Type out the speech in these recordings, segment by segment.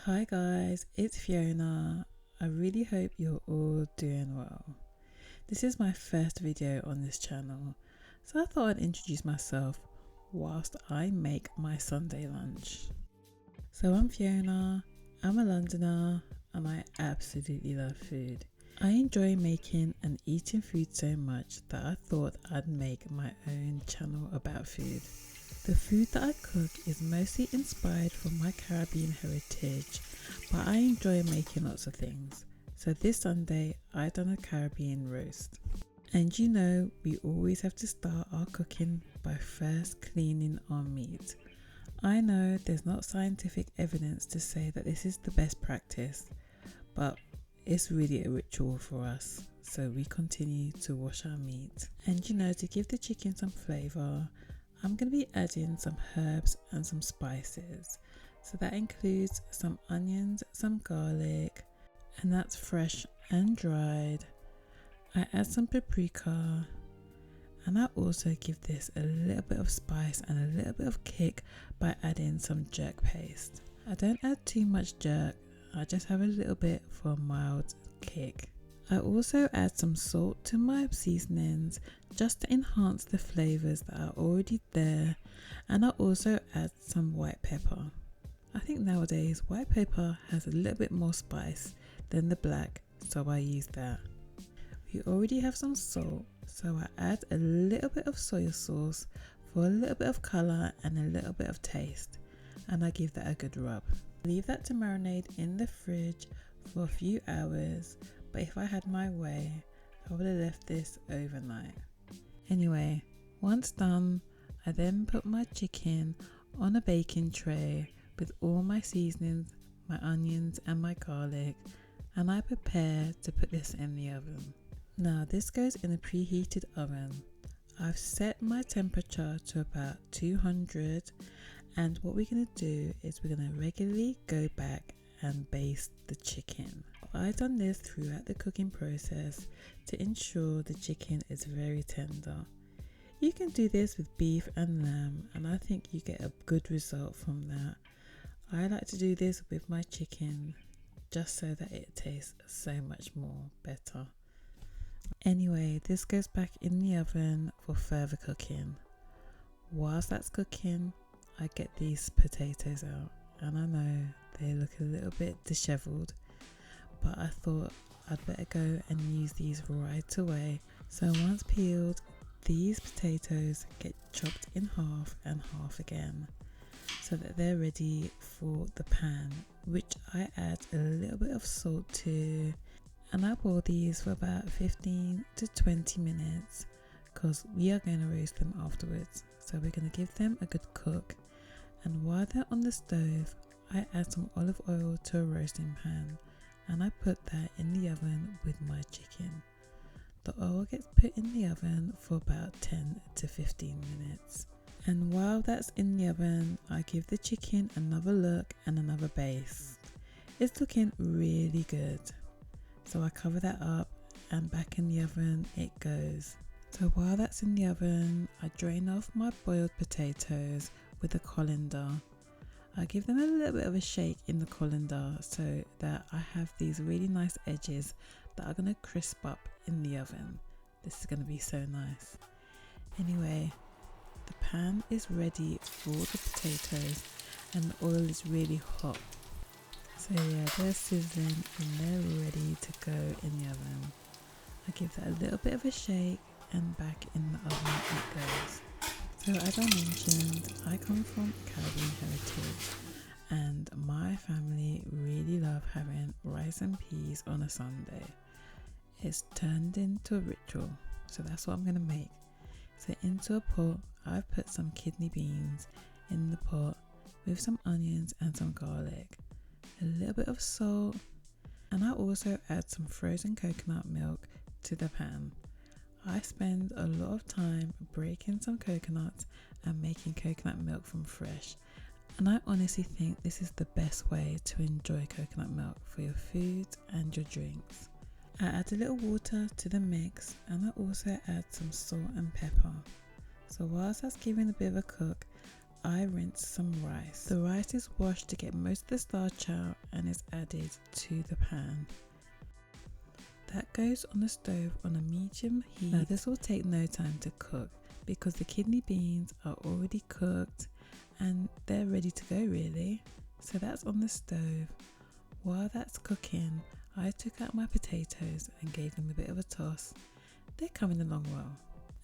Hi guys, it's Fiona. I really hope you're all doing well. This is my first video on this channel, so I thought I'd introduce myself whilst I make my Sunday lunch. So I'm Fiona, I'm a Londoner, and I absolutely love food. I enjoy making and eating food so much that I thought I'd make my own channel about food. The food that I cook is mostly inspired from my Caribbean heritage, but I enjoy making lots of things. So this Sunday I done a Caribbean roast. And you know, we always have to start our cooking by first cleaning our meat. I know there's not scientific evidence to say that this is the best practice, but it's really a ritual for us. So we continue to wash our meat. And you know, to give the chicken some flavour, I'm going to be adding some herbs and some spices. So that includes some onions, some garlic, and that's fresh and dried. I add some paprika, and I also give this a little bit of spice and a little bit of kick by adding some jerk paste. I don't add too much jerk, I just have a little bit for a mild kick. I also add some salt to my seasonings just to enhance the flavours that are already there, and I also add some white pepper. I think nowadays white pepper has a little bit more spice than the black, so I use that. We already have some salt, so I add a little bit of soy sauce for a little bit of colour and a little bit of taste, and I give that a good rub. Leave that to marinate in the fridge for a few hours, but if I had my way, I would have left this overnight. Anyway, once done, I then put my chicken on a baking tray with all my seasonings, my onions and my garlic, and I prepare to put this in the oven. Now this goes in a preheated oven. I've set my temperature to about 200, and what we're going to do is we're going to regularly go back and baste the chicken. I've done this throughout the cooking process to ensure the chicken is very tender. You can do this with beef and lamb, and I think you get a good result from that. I like to do this with my chicken just so that it tastes so much more better. Anyway, this goes back in the oven for further cooking. Whilst that's cooking, I get these potatoes out, and I know they look a little bit disheveled, but I thought I'd better go and use these right away. So once peeled, these potatoes get chopped in half and half again so that they're ready for the pan, which I add a little bit of salt to, and I boil these for about 15 to 20 minutes because we are going to roast them afterwards. So we're going to give them a good cook, and while they're on the stove, I add some olive oil to a roasting pan, and I put that in the oven with my chicken. The oil gets put in the oven for about 10 to 15 minutes. And while that's in the oven, I give the chicken another look and another baste. It's looking really good. So I cover that up, and back in the oven it goes. So while that's in the oven, I drain off my boiled potatoes with a colander. I give them a little bit of a shake in the colander so that I have these really nice edges that are going to crisp up in the oven. This is going to be so nice. Anyway, the pan is ready for the potatoes and the oil is really hot. So yeah, they're sizzling and they're ready to go in the oven. I give that a little bit of a shake, and back in the oven it goes. So as I mentioned, I come from Caribbean heritage, and my family really love having rice and peas on a Sunday. It's turned into a ritual, so that's what I'm going to make. So into a pot, I've put some kidney beans in the pot with some onions and some garlic, a little bit of salt, and I also add some frozen coconut milk to the pan. I spend a lot of time breaking some coconuts and making coconut milk from fresh, and I honestly think this is the best way to enjoy coconut milk for your food and your drinks. I add a little water to the mix, and I also add some salt and pepper. So whilst that's giving a bit of a cook, I rinse some rice. The rice is washed to get most of the starch out and is added to the pan. That goes on the stove on a medium heat. Now this will take no time to cook because the kidney beans are already cooked and they're ready to go really. So that's on the stove. While that's cooking, I took out my potatoes and gave them a bit of a toss. They're coming along well.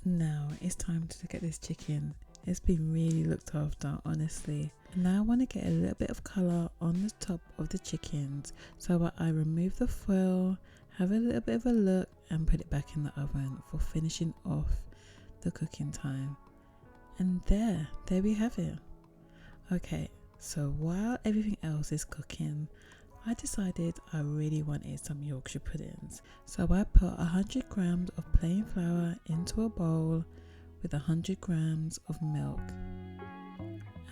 Now it's time to look at this chicken. It's been really looked after, honestly. Now I want to get a little bit of colour on the top of the chickens, so I remove the foil, have a little bit of a look and put it back in the oven for finishing off the cooking time. And there we have it. Okay, so while everything else is cooking, I decided I really wanted some Yorkshire puddings. So I put 100 grams of plain flour into a bowl with 100 grams of milk.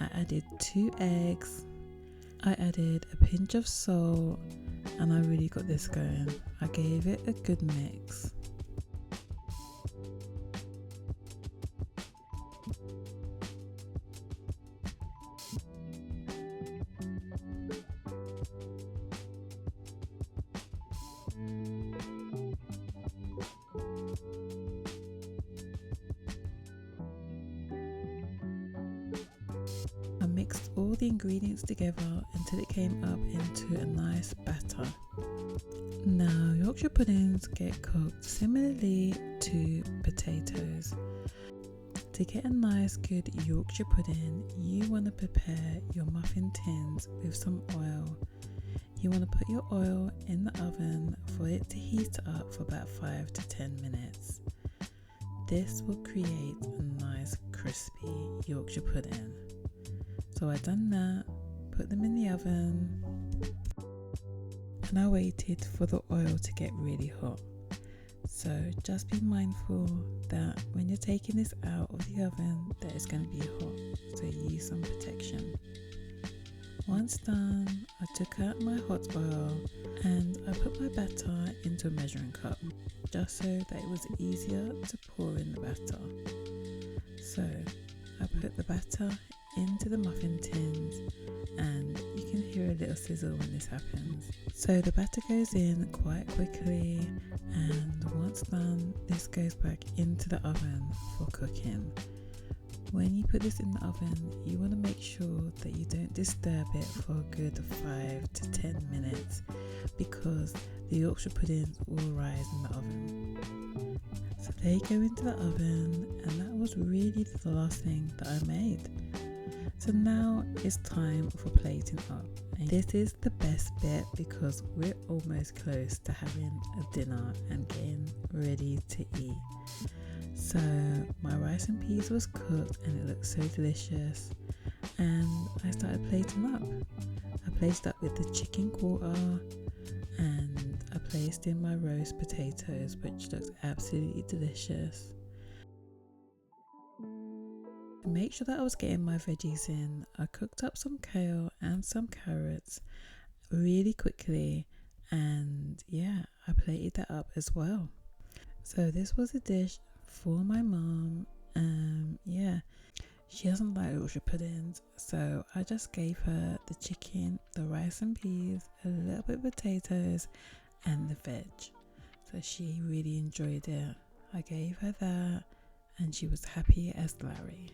I added 2 eggs. I added a pinch of salt and I really got this going. I gave it a good mix. I mixed all the ingredients together until it came up into a nice batter. Now Yorkshire puddings get cooked similarly to potatoes. To get a nice good Yorkshire pudding, you want to prepare your muffin tins with some oil. You want to put your oil in the oven for it to heat up for about 5 to 10 minutes. This will create a nice crispy Yorkshire pudding. So I done that, put them in the oven, and I waited for the oil to get really hot. So just be mindful that when you're taking this out of the oven that it's going to be hot, so use some protection. Once done, I took out my hot oil and I put my batter into a measuring cup just so that it was easier to pour in the batter. So I put the batter into the muffin tins and you can hear a little sizzle when this happens. So the batter goes in quite quickly and once done, this goes back into the oven for cooking. When you put this in the oven, you want to make sure that you don't disturb it for a good 5 to 10 minutes because the Yorkshire puddings will rise in the oven. So they go into the oven and that was really the last thing that I made. So now it's time for plating up. And this is the best bit because we're almost close to having a dinner and getting ready to eat. So my rice and peas was cooked and it looked so delicious and I started plating up. I placed up with the chicken quarter and I placed in my roast potatoes, which looked absolutely delicious. To make sure that I was getting my veggies in, I cooked up some kale and some carrots really quickly and yeah, I plated that up as well. So this was a dish for my mom. Yeah, she doesn't like Yorkshire puddings, so I just gave her the chicken, the rice and peas, a little bit of potatoes and the veg. So she really enjoyed it. I gave her that and she was happy as Larry.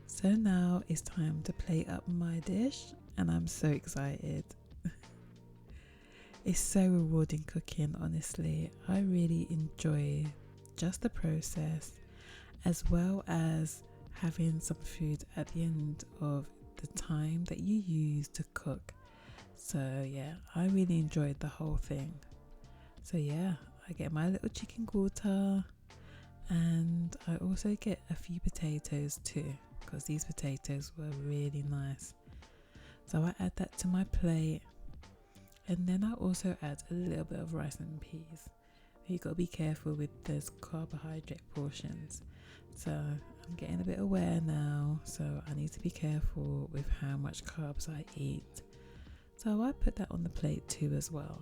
So now it's time to plate up my dish and I'm so excited. It's so rewarding cooking, honestly. I really enjoy just the process as well as having some food at the end of the time that you use to cook. So yeah, I really enjoyed the whole thing. So yeah, I get my little chicken quarter and I also get a few potatoes too because these potatoes were really nice. So I add that to my plate and then I also add a little bit of rice and peas. You got to be careful with those carbohydrate portions. So I'm getting a bit aware now, so I need to be careful with how much carbs I eat. So I put that on the plate too as well.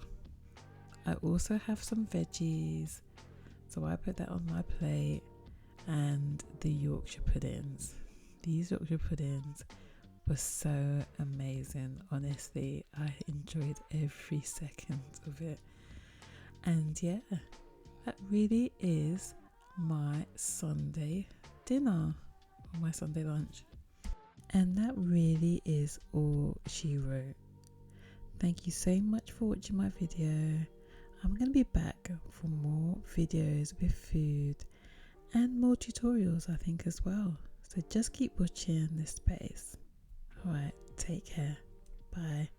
I also have some veggies, so I put that on my plate and the Yorkshire puddings. these Yorkshire puddings were so amazing. Honestly, I enjoyed every second of it. And yeah, that really is my Sunday dinner or my Sunday lunch. And that really is all she wrote. Thank you so much for watching my video. I'm going to be back for more videos with food and more tutorials, I think, as well. So just keep watching this space. Alright, take care. Bye.